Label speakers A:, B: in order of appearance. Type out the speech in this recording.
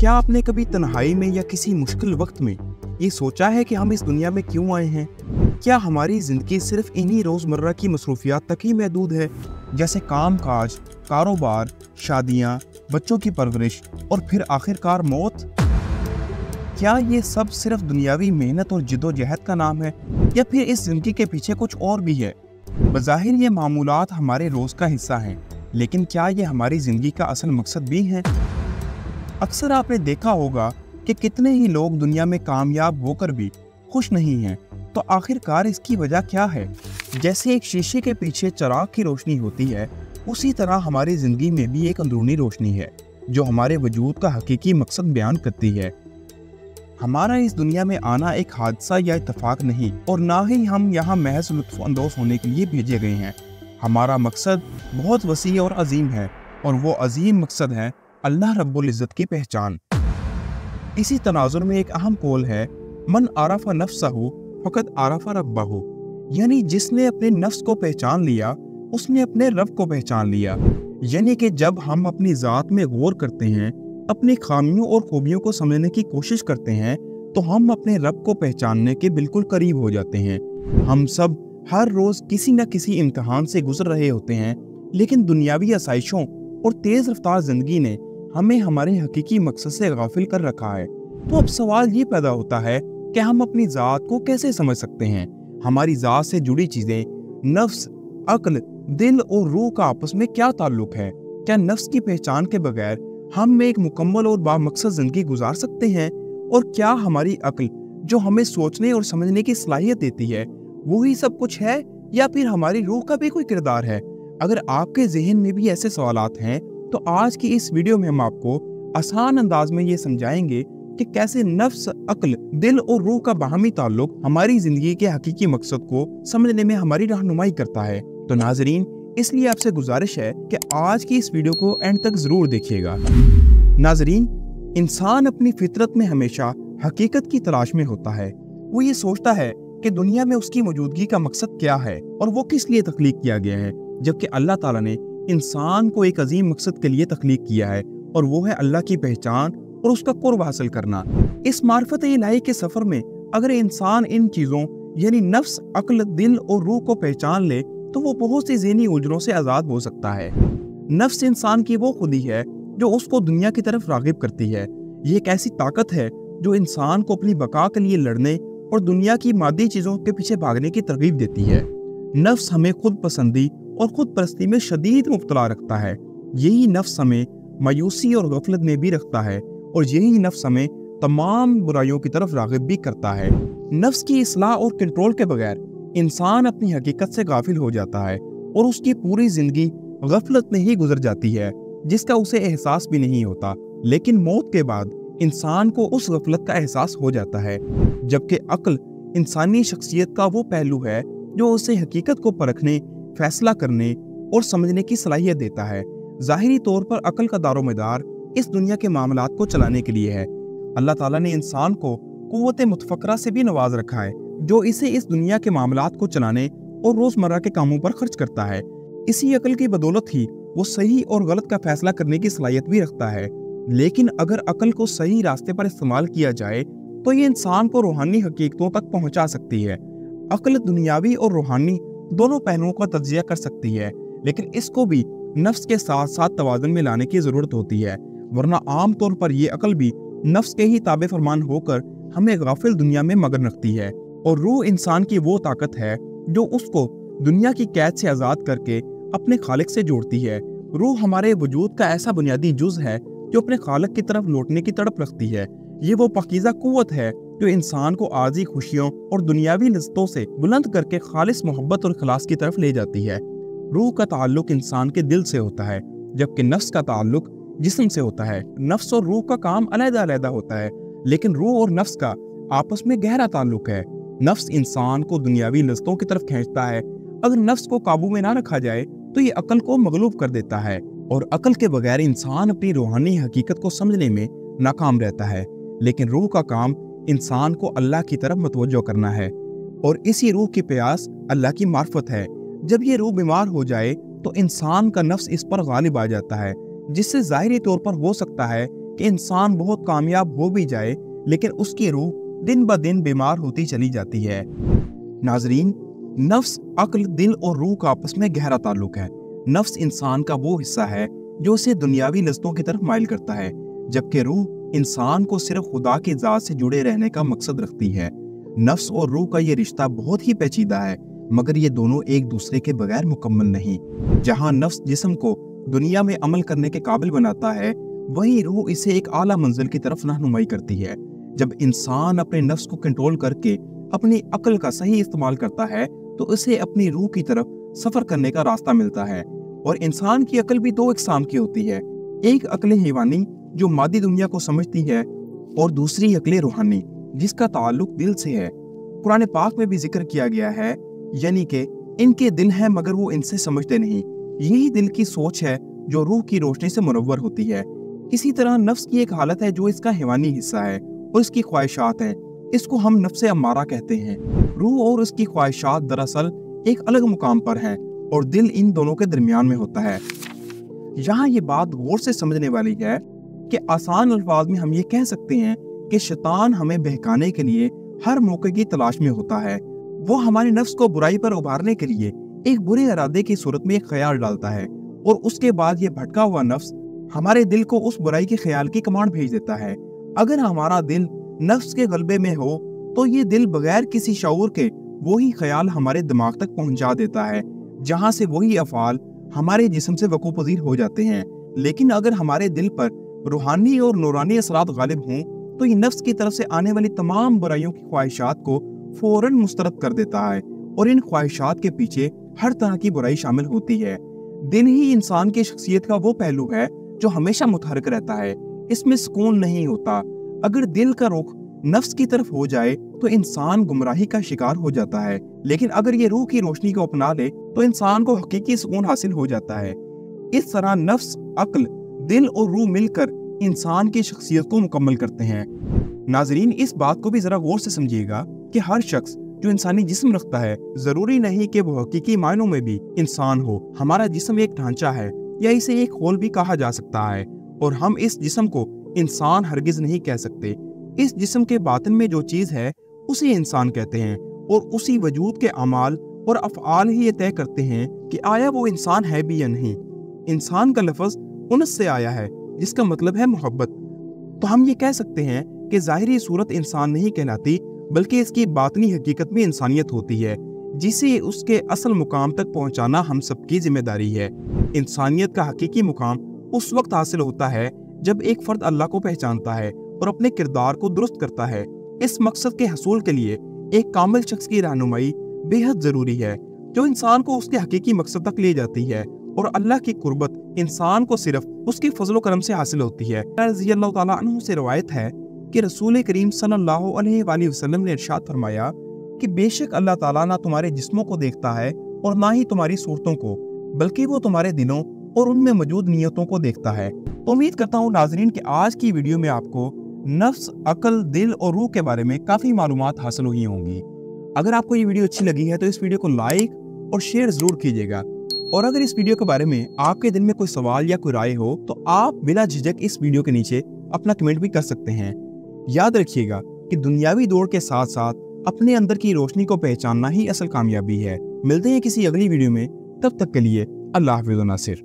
A: क्या आपने कभी तन्हाई में या किसी मुश्किल वक्त में ये सोचा है कि हम इस दुनिया में क्यों आए हैं? क्या हमारी जिंदगी सिर्फ इन्हीं रोजमर्रा की मसरूफियात तक ही महदूद है, जैसे काम काज, कारोबार, शादियां, बच्चों की परवरिश और फिर आखिरकार मौत? क्या ये सब सिर्फ दुनियावी मेहनत और जिद्दोजहद का नाम है, या फिर इस जिंदगी के पीछे कुछ और भी है? बज़ाहिर ये मामूलात हमारे रोज का हिस्सा हैं, लेकिन क्या ये हमारी जिंदगी का असल मकसद भी है? अक्सर आपने देखा होगा कि कितने ही लोग दुनिया में कामयाब होकर भी खुश नहीं हैं। तो आखिरकार इसकी वजह क्या है? जैसे एक शीशे के पीछे चिराग की रोशनी होती है, उसी तरह हमारी ज़िंदगी में भी एक अंदरूनी रोशनी है जो हमारे वजूद का हकीकी मकसद बयान करती है। हमारा इस दुनिया में आना एक हादसा या इत्तेफाक नहीं, और ना ही हम यहाँ महज लुत्फ़ अंदोज़ होने के लिए भेजे गए हैं। हमारा मकसद बहुत वसी और अजीम है, और वो अजीम मकसद है अल्लाह रब्बुल इज़्ज़त की पहचान। इसी तनाजुर में एक अहम कौल है, मन आरफ़ा नफ्सहु फ़क़द आरफ़ा रब्बहु, यानी जिसने अपने नफ्स को पहचान लिया उसने अपने रब को पहचान लिया। यानी कि जब हम अपनी ज़ात में गौर करते हैं, अपनी खामियों और खूबियों को समझने की कोशिश करते हैं, तो हम अपने रब को पहचानने के बिल्कुल करीब हो जाते हैं। हम सब हर रोज़ किसी न किसी इम्तिहान से गुजर रहे होते हैं, लेकिन दुनियावी आसाइशों और तेज़ रफ्तार ज़िंदगी ने हमें हमारे हकीकी मकसद से गाफिल कर रखा है। तो अब सवाल ये पैदा होता है कि हम अपनी ज़ात को कैसे समझ सकते हैं? हमारी ज़ात से जुड़ी चीज़ें, नफ्स, अक्ल, दिल और रूह का आपस में क्या ताल्लुक है? क्या नफ्स की पहचान के बगैर हम एक मुकम्मल और बामकसद ज़िंदगी गुजार सकते हैं? और क्या हमारी अक्ल जो हमें सोचने और समझने की सलाहियत देती है, वही सब कुछ है, या फिर हमारी रूह का भी कोई किरदार है? अगर आपके जहन में भी ऐसे सवालात हैं, तो आज की इस वीडियो में हम आपको आसान अंदाज में ये समझाएंगे कि कैसे नफ्स, अक्ल, दिल और रूह का बाहमी ताल्लुक हमारी जिंदगी के हकीकी मकसद को समझने में हमारी रहनुमाई करता है। तो नाजरीन, इसलिए आपसे गुजारिश है कि आज की इस वीडियो को एंड तक जरूर देखिएगा। नाजरीन, इंसान अपनी फितरत में हमेशा हकीकत की तलाश में होता है। वो ये सोचता है कि दुनिया में उसकी मौजूदगी का मकसद क्या है और वो किस लिए तख्लीक किया गया है, जबकि अल्लाह ताला ने इंसान को एक अजीम मकसद के लिए तख्लीक किया है, और वो है अल्लाह की पहचान और उसका कुर्ब हासिल करना। इस मार्फत इलाही के सफर में अगर इंसान इन चीजों यानी नफ्स, अक्ल, दिल और रूह को पहचान ले, तो वो बहुत सी ज़हनी उलझनों से आज़ाद हो सकता है। नफ्स इंसान की वो खुदी है जो उसको दुनिया की तरफ रागिब करती है। ये एक ऐसी ताकत है जो इंसान को अपनी बका के लिए लड़ने और दुनिया की मादी चीज़ों के पीछे भागने की तरगीब देती है। नफ्स हमें खुद पसंदी और खुद परस्ती में शदीद मुब्तला रखता है। यही नफ्स हमें मायूसी और गफलत में भी रखता है, और यही नफ्स हमें तमाम बुराइयों की तरफ रागिब भी करता है। नफ्स की इस्लाह और कंट्रोल के बगैर इंसान अपनी हकीकत से गाफिल हो जाता है, और उसकी पूरी जिंदगी गफलत में ही गुजर जाती है, जिसका उसे एहसास भी नहीं होता। लेकिन मौत के बाद इंसान को उस गफलत का एहसास हो जाता है, जबकि अक्ल इंसानी शख्सियत का वो पहलू है जो उसे हकीकत को परखने, फैसला करने और समझने की सलाहियत देता है। ज़ाहिरी तौर पर अक्ल का दारोमदार इस दुनिया के मामलात को चलाने के लिए है। अल्लाह ताला ने इंसान को कुव्वत मुतफक्करा से भी नवाज रखा है, जो इसे इस दुनिया के मामलात को चलाने और रोज़मर्रा के कामों पर खर्च करता है। इसी अक्ल की बदौलत ही वो सही और गलत का फैसला करने की सलाहियत भी रखता है। लेकिन अगर अक्ल को सही रास्ते पर इस्तेमाल किया जाए, तो ये इंसान को रूहानी हकीकतों तक पहुँचा सकती है। अक्ल दुनियावी और रूहानी दोनों पहलुओं का तज्जिया कर सकती है, लेकिन इसको भी नफ्स के साथ साथ तवाज़ुन में लाने की ज़रूरत होती है, वरना आम तौर पर ये अक्ल भी नफ्स के ही ताबे फरमान होकर हमें गाफिल दुनिया में मगन रखती है। और रूह इंसान की वो ताकत है जो उसको दुनिया की कैद से आज़ाद करके अपने खालिक से जोड़ती है। रूह हमारे वजूद का ऐसा बुनियादी जुज़ है जो अपने खालिक की तरफ लौटने की तड़प रखती है। ये वो पाकीज़ा कुव्वत है जो इंसान को आर्जी खुशियों और दुनियावी लज़्ज़तों से बुलंद करके खालिस मोहब्बत और इखलास की तरफ ले जाती है। रूह का ताल्लुक इंसान के दिल से होता है, जबकि नफ्स का ताल्लुक जिस्म से होता है। नफ्स और रूह का काम अलग-अलग होता है, लेकिन रूह और नफ्स का आपस में गहरा ताल्लुक है। नफ्स इंसान को दुनियावी लज़्ज़तों की तरफ खींचता है। अगर नफ्स को काबू में ना रखा जाए, तो ये अक्ल को मगलूब कर देता है, और अक्ल के बगैर इंसान अपनी रूहानी हकीकत को समझने में नाकाम रहता है। लेकिन रूह का काम इंसान को अल्लाह की तरफ मतवज्जो करना है, और इसी रूह की प्यास अल्लाह की मार्फत है। जब ये रूह बीमार हो जाए, तो इंसान का नफ्स इस पर गालिब आ जाता है, जिससे ज़ाहिरी तौर पर हो सकता है कि इंसान बहुत कामयाब हो भी जाए लेकिन उसकी रूह दिन ब दिन बीमार होती चली जाती है। नाजरीन, नफ्स, अक्ल, दिल और रूह का आपस में गहरा ताल्लुक है। नफ्स इंसान का वो हिस्सा है जो उसे दुनियावी लज्जतों की तरफ माइल करता है, जबकि रूह इंसान को सिर्फ खुदा की ज़ात से जुड़े रहने का मकसद रखती है। नफ्स और रूह का ये रिश्ता बहुत ही पेचीदा है, मगर ये दोनों एक दूसरे के बगैर मुकम्मल नहीं। जहाँ नफ्स जिस्म को दुनिया में अमल करने के काबिल बनाता है, वहीं रूह इसे एक आला मंजिल की तरफ रहनुमाई करती है। जब इंसान अपने नफ्स को कंट्रोल करके अपनी अक्ल का सही इस्तेमाल करता है तो उसे अपनी रूह की तरफ सफर करने का रास्ता मिलता है। और इंसान की अक्ल भी दो इकसाम की होती है, एक अक्ल हैवानी जो मादी दुनिया को समझती है और दूसरी अक्ल रूहानी जिसका ताल्लुक दिल से है। कुरान पाक में भी जिक्र किया गया है, यानी कि इनके दिल हैं मगर वो इनसे समझते नहीं। यही दिल की सोच है जो रूह की रोशनी से मुनव्वर होती है। इसी तरह नफ्स की एक हालत है जो इसका हैवानी हिस्सा है और इसकी ख्वाहिशात हैं, इसको हम नफ्से अम्मारा कहते हैं। रूह और उसकी ख्वाहिशात दरअसल एक अलग मुकाम पर हैं और दिल इन दोनों के दरमियान में होता है। यहाँ ये बात गौर से समझने वाली है कि आसान अल्फाज में हम ये कह सकते हैं कि शैतान हमें बहकाने के लिए हर मौके की तलाश में होता है। वो हमारे नफ्स को बुराई पर उभारने के लिए एक बुरे इरादे की सूरत में एक ख्याल डालता है और उसके बाद ये भटका हुआ नफ्स हमारे दिल को उस बुराई के ख्याल की कमांड भेज देता है। अगर हमारा दिल नफ्स के गलबे में हो तो ये दिल बगैर किसी शऊर के वही ख्याल हमारे दिमाग तक पहुंचा देता है, जहां से वही अफआल हमारे जिस्म से वकूपज़ीर हो जाते हैं। लेकिन अगर हमारे दिल पर रूहानी और नूरानी असरात गालिब हों तो ये नफ्स की तरफ से आने वाली तमाम बुराइयों की ख्वाहिशात को फौरन मुस्तरद कर देता है और इन ख्वाहिशात के पीछे हर तरह की बुराई शामिल होती है। दिल ही इंसान की शख्सियत का वो पहलू है जो हमेशा मुतहरक रहता है, इसमें सुकून नहीं होता। अगर दिल का रुख नफ्स की तरफ हो जाए तो इंसान गुमराही का शिकार हो जाता है, लेकिन अगर ये रूह की रोशनी को अपना ले तो इंसान को हकीकी सुकून हासिल हो जाता है। इस तरह नफ्स, अक्ल, दिल और रूह मिलकर इंसान की शख्सियत को मुकम्मल करते हैं। नाजरीन, इस बात को भी जरा गौर से समझिएगा कि हर शख्स जो इंसानी जिस्म रखता है जरूरी नहीं कि वो हकीकी मायनों में भी इंसान हो। हमारा जिस्म एक ढांचा है या इसे एक खोल भी कहा जा सकता है और हम इस जिस्म को इंसान हरगिज नहीं कह सकते। इस जिस्म के बातिन में जो चीज है उसे इंसान कहते हैं और उसी वजूद के अमाल और अफ़आल ही ये तय करते हैं कि आया वो इंसान है भी या नहीं। इंसान का लफ्ज उनस से आया है जिसका मतलब है मोहब्बत। तो हम ये कह सकते हैं कि ज़ाहिरी सूरत इंसान नहीं कहलाती बल्कि इसकी बातनी हकीकत में इंसानियत होती है, जिसे उसके असल मुकाम तक पहुंचाना हम सबकी जिम्मेदारी है। इंसानियत का हकीकी मुकाम उस वक्त हासिल होता है जब एक फर्द अल्लाह को पहचानता है और अपने किरदार को दुरुस्त करता है। इस मकसद के हसूल के लिए एक कामिल शख्स की रहनुमाई बेहद जरूरी है जो इंसान को उसके हकीकी मकसद तक ले जाती है और अल्लाह की कुर्बत इंसान को सिर्फ उसके फजलो करम से हासिल होती है। रज़ी अल्लाह ताला अन्हु से रवायत है कि रसूल करीम सल्लल्लाहु अलैहि वसल्लम ने इरशाद फरमाया कि बेशक अल्लाह ताला ना तुम्हारे जिस्मों को देखता है और ना ही तुम्हारी सूरतों को, बल्कि वो तुम्हारे दिलों और उनमें मौजूद नियतों को देखता है। तो उम्मीद करता हूँ नाजरीन कि आज की वीडियो में आपको नफ्स, अकल, दिल और रूह के बारे में काफ़ी मालूमात हासिल हुई होंगी। अगर आपको ये वीडियो अच्छी लगी है तो इस वीडियो को लाइक और शेयर ज़रूर कीजिएगा। और अगर इस वीडियो के बारे में आपके दिल में कोई सवाल या कोई राय हो तो आप बिना झिझक इस वीडियो के नीचे अपना कमेंट भी कर सकते हैं। याद रखिएगा कि दुनियावी दौड़ के साथ साथ अपने अंदर की रोशनी को पहचानना ही असल कामयाबी है। मिलते हैं किसी अगली वीडियो में, तब तक के लिए अल्लाह हाफ़िज़ व नासिर।